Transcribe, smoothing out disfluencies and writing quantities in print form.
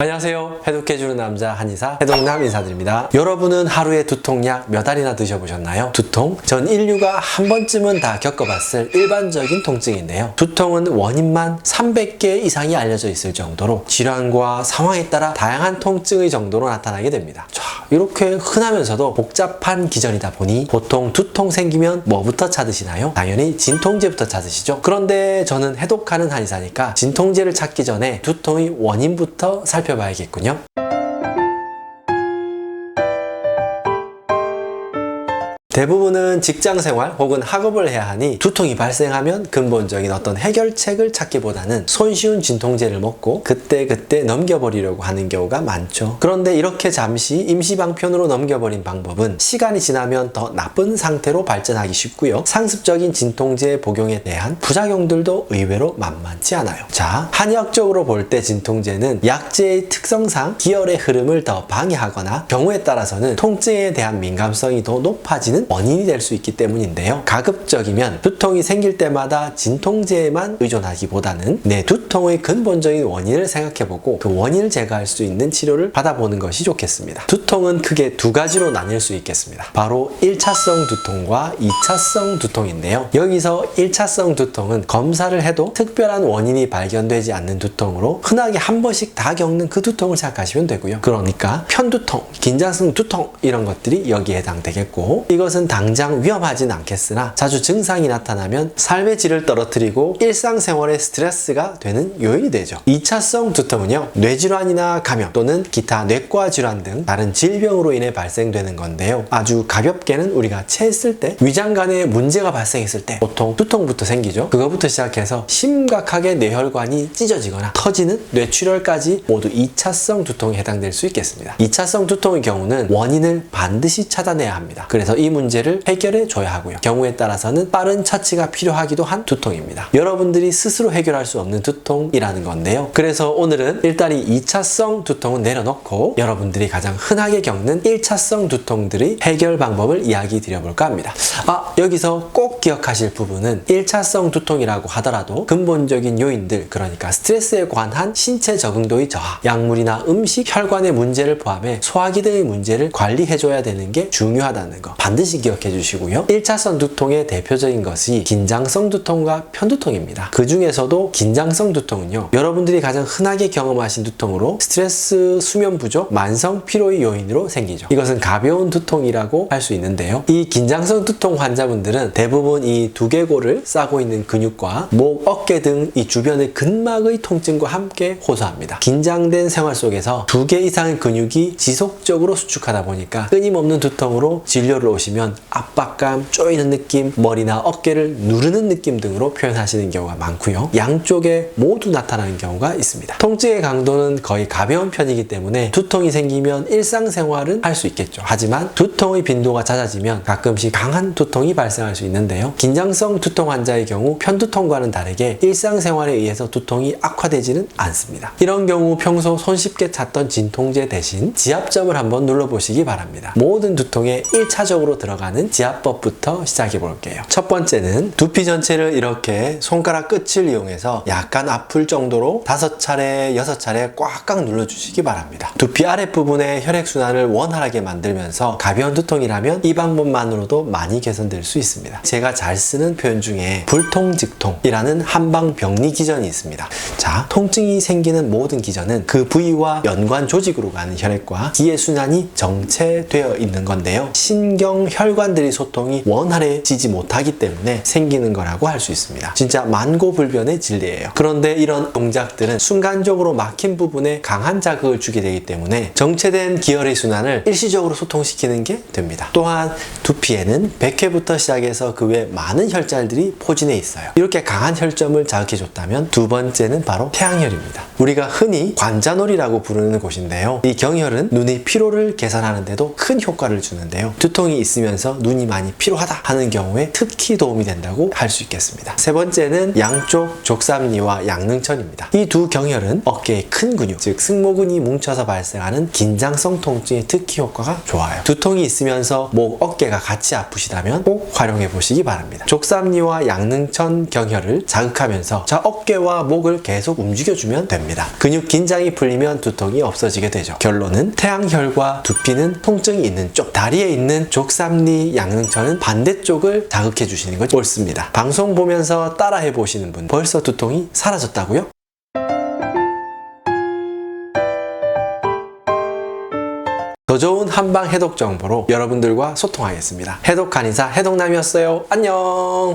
안녕하세요. 해독해주는 남자 한의사 해독남 인사드립니다. 여러분은 하루에 두통약 몇 알이나 드셔보셨나요? 두통? 전 인류가 한 번쯤은 다 겪어봤을 일반적인 통증인데요. 두통은 원인만 300개 이상이 알려져 있을 정도로 질환과 상황에 따라 다양한 통증의 정도로 나타나게 됩니다. 자, 이렇게 흔하면서도 복잡한 기전이다 보니 보통 두통 생기면 뭐부터 찾으시나요? 당연히 진통제부터 찾으시죠. 그런데 저는 해독하는 한의사니까 진통제를 찾기 전에 두통의 원인부터 살펴봐야겠군요. 대부분은 직장생활 혹은 학업을 해야 하니 두통이 발생하면 근본적인 어떤 해결책을 찾기보다는 손쉬운 진통제를 먹고 그때그때 넘겨버리려고 하는 경우가 많죠. 그런데 이렇게 잠시 임시방편으로 넘겨버린 방법은 시간이 지나면 더 나쁜 상태로 발전하기 쉽고요. 상습적인 진통제 복용에 대한 부작용들도 의외로 만만치 않아요. 자, 한의학적으로 볼 때 진통제는 약제의 특성상 기혈의 흐름을 더 방해하거나 경우에 따라서는 통증에 대한 민감성이 더 높아지는 원인이 될 수 있기 때문인데요. 가급적이면 두통이 생길 때마다 진통제에만 의존하기보다는 내 두통의 근본적인 원인을 생각해보고 그 원인을 제거할 수 있는 치료를 받아보는 것이 좋겠습니다. 두통은 크게 두 가지로 나뉠 수 있겠습니다. 바로 1차성 두통과 2차성 두통인데요. 여기서 1차성 두통은 검사를 해도 특별한 원인이 발견되지 않는 두통으로 흔하게 한 번씩 다 겪는 그 두통을 생각하시면 되고요. 그러니까 편두통, 긴장성 두통 이런 것들이 여기에 해당되겠고, 이것은 당장 위험하진 않겠으나 자주 증상이 나타나면 삶의 질을 떨어뜨리고 일상생활에 스트레스가 되는 요인이 되죠. 2차성 두통은요, 뇌질환이나 감염 또는 기타 뇌과 질환 등 다른 질병으로 인해 발생되는 건데요. 아주 가볍게는 우리가 체했을 때, 위장관에 문제가 발생했을 때 보통 두통부터 생기죠. 그거부터 시작해서 심각하게 뇌혈관이 찢어지거나 터지는 뇌출혈까지 모두 2차성 두통에 해당될 수 있겠습니다. 2차성 두통의 경우는 원인을 반드시 찾아내야 합니다. 그래서 이 문제를 해결해 줘야 하고요. 경우에 따라서는 빠른 처치가 필요하기도 한 두통입니다. 여러분들이 스스로 해결할 수 없는 두통이라는 건데요. 그래서 오늘은 일단 이 2차성 두통은 내려놓고 여러분들이 가장 흔하게 겪는 1차성 두통들의 해결 방법을 이야기 드려볼까 합니다. 여기서 꼭 기억하실 부분은 1차성 두통이라고 하더라도 근본적인 요인들, 그러니까 스트레스에 관한 신체 적응도의 저하, 약물이나 음식, 혈관의 문제를 포함해 소화기 등의 문제를 관리해줘야 되는 게 중요하다는 거 반드시 기억해 주시고요. 1차성 두통의 대표적인 것이 긴장성 두통과 편두통입니다. 그 중에서도 긴장성 두통은요, 여러분들이 가장 흔하게 경험하신 두통으로 스트레스, 수면 부족, 만성 피로의 요인으로 생기죠. 이것은 가벼운 두통이라고 할 수 있는데요. 이 긴장성 두통 환자분들은 대부분 이 두개골을 싸고 있는 근육과 목, 어깨 등 이 주변의 근막의 통증과 함께 호소합니다. 긴장된 생활 속에서 2개 이상의 근육이 지속적으로 수축하다 보니까 끊임없는 두통으로 진료를 오시면 압박감, 쪼이는 느낌, 머리나 어깨를 누르는 느낌 등으로 표현하시는 경우가 많고요. 양쪽에 모두 나타나는 경우가 있습니다. 통증의 강도는 거의 가벼운 편이기 때문에 두통이 생기면 일상생활은 할 수 있겠죠. 하지만 두통의 빈도가 잦아지면 가끔씩 강한 두통이 발생할 수 있는데요. 긴장성 두통 환자의 경우 편두통과는 다르게 일상생활에 의해서 두통이 악화되지는 않습니다. 이런 경우 평소 손쉽게 찾던 진통제 대신 지압점을 한번 눌러보시기 바랍니다. 모든 두통에 1차적으로 들어가는 지압법부터 시작해 볼게요. 첫 번째는 두피 전체를 이렇게 손가락 끝을 이용해서 약간 아플 정도로 5차례, 6차례 꽉꽉 눌러주시기 바랍니다. 두피 아랫부분의 혈액순환을 원활하게 만들면서 가벼운 두통이라면 이 방법만으로도 많이 개선될 수 있습니다. 제가 잘 쓰는 표현 중에 불통직통이라는 한방 병리 기전이 있습니다. 자, 통증이 생기는 모든 기전은 그 부위와 연관 조직으로 가는 혈액과 기의 순환이 정체되어 있는 건데요. 신경, 혈관들의 소통이 원활해지지 못하기 때문에 생기는 거라고 할 수 있습니다. 진짜 만고불변의 진리예요. 그런데 이런 동작들은 순간적으로 막힌 부분에 강한 자극을 주게 되기 때문에 정체된 기혈의 순환을 일시적으로 소통시키는 게 됩니다. 또한 두피에는 백회부터 시작해서 그 외 많은 혈자들이 포진해 있어요. 이렇게 강한 혈점을 자극해줬다면 두 번째는 바로 태양혈입니다. 우리가 흔히 관자놀이라고 부르는 곳인데요. 이 경혈은 눈의 피로를 개선하는데도 큰 효과를 주는데요. 두통이 있으면서 눈이 많이 피로하다 하는 경우에 특히 도움이 된다고 할 수 있겠습니다. 세 번째는 양쪽 족삼리와 양릉천입니다. 이 두 경혈은 어깨의 큰 근육, 즉 승모근이 뭉쳐서 발생하는 긴장성 통증에 특히 효과가 좋아요. 두통이 있으면서 목, 어깨가 같이 아프시다면 꼭 활용해 보시기 바랍니다. 바랍니다. 족삼리와 양릉천 경혈을 자극하면서 자 어깨와 목을 계속 움직여주면 됩니다. 근육 긴장이 풀리면 두통이 없어지게 되죠. 결론은 태양혈과 두피는 통증이 있는 쪽, 다리에 있는 족삼리, 양릉천은 반대쪽을 자극해 주시는 것이 옳습니다. 방송 보면서 따라해 보시는 분 벌써 두통이 사라졌다고요? 더 좋은 한방 해독 정보로 여러분들과 소통하겠습니다. 해독 간이사 해독남이었어요. 안녕.